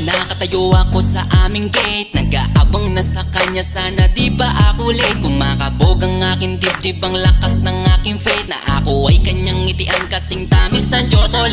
Nakatayo ako sa aming gate, nag-aabang na sa kanya, sana di ba ako late. Kumakabog ang aking dibdib, ang lakas ng aking faith, na ako ay kanyang ngitian kasing tamis ng chocolate.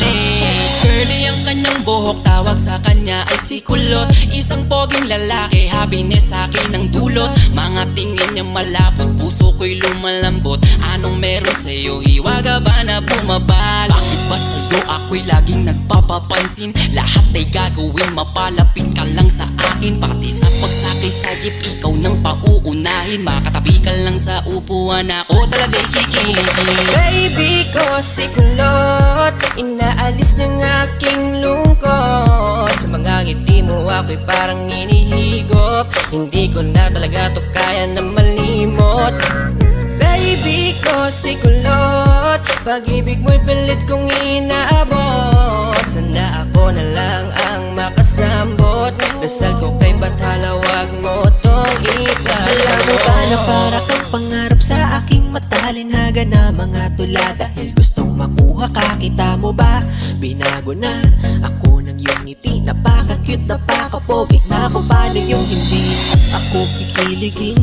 Curly ang kanyang buhok, tawag sa kanya ay si Kulot. Isang poging lalaki, happiness sa akin ang dulot. Mga tingin niya malapot, puso ko'y lumalambot. Anong meron sa'yo, hiwaga ba na bumabal? Bakit ba sa'yo ako'y laging nagpapapansin? Lahat ay gagawin, mapalapit ka lang sa akin. Pati sa pagsakay sa jeep, ikaw nang pauunahin. Makatabi ka lang sa upuan, ako talaga'y kikilig. Baby ko si Kulot, inaalis ng aking lungkot. Sa mga ngiti mo ako'y parang inihigop. Hindi ko na talaga to kaya na malimot. Baby ko si Kulot, pag-ibig mo'y pilit kong inaabot. Sana ako na lang ang makasambot. Dasal ko kay Bathala, wag mo tong itlalagot. Alam mo ba na para kang pangarap sa aking mata? Halinaga na mga tula, dahil gustong makuha ka. Kita mo ba, binago na ako ng iyong ngiti. Napaka-cute, napaka-pogi na kung paano yung hindi ako kikiligin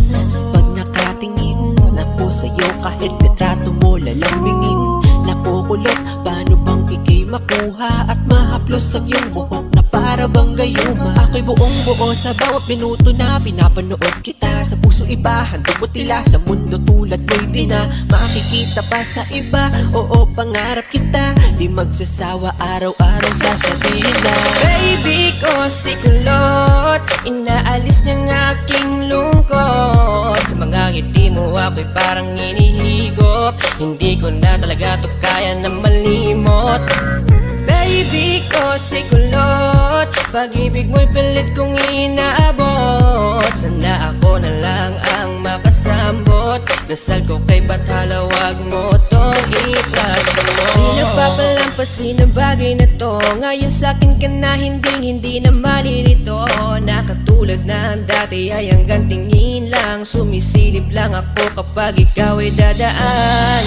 pag nakatingin ako sa'yo. Kahit litrato mo lalambingin, nakukulot. Paano bang ikay makuha at mahaplos ang iyong buhok na para bang gayuma? Ako'y buong buo sa bawat minuto na pinapanood kita. Sa puso iba, handog mo tila. Sa mundo tulad mo'y di na makikita pa sa iba. Oo, pangarap kita, di magsasawa, araw-araw sasabihin na baby ko si Kulot, inaalis niyang aking lungkot. Sa mga ngiti mo ako'y parang inihigop. Hindi ko na talaga to kaya na malimot. Baby ko si Kulot, pag-ibig mo'y pilit kong inaabot. Sana ako na lang ang makasambot. Dasal ko kay Bathala, wag mo tong itlalagot. Di napapalampasin ang bagay na to. Ngayon sa'kin ka na hindi na malilito. Na katulad na dati ay hanggang tingin lang. Sumisilip lang ako kapag ikaw ay dadaan.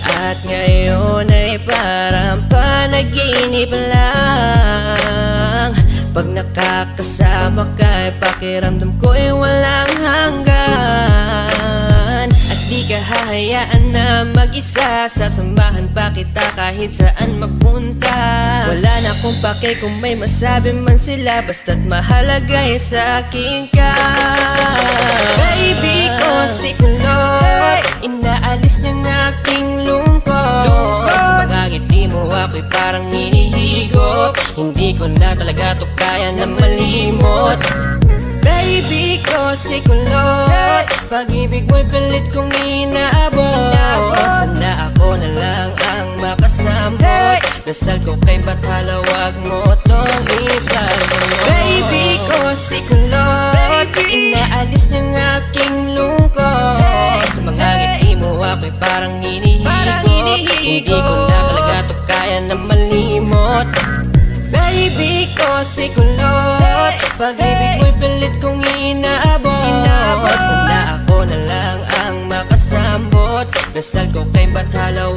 At ngayon ay parang panaginip lang. Pag nakakasama ka, pakiramdam ko ay walang hanggan. At di ka hahayaan na mag-isa, sasamahan pa kita kahit saan magpunta. Wala na akong pake kung may masabi man sila, basta't mahalaga ay sa akin ka. Baby ko si Kulot, inaalis ng aking lungkot. Sa mga ngiti mo ako'y parang hinihigop. Hindi ko na talaga to kaya na malimot. Baby ko si Kulot, pag-ibig mo'y pilit kong inaabot. Sana ako na lang ang makasambot. Dasal ko kay Bathala, wag mo tong itlalagot. Baby ko si Kulot, inaalis ng aking lungkot. Sa mga ngiti mo ako'y parang hinihigop. Hindi ko na talaga to kaya na malimot. Baby ko si Kulot, pag-ibig mo'y pilit kong inaabot. Sana ako na lang ang makasambot. Dasal ko kay Bathala,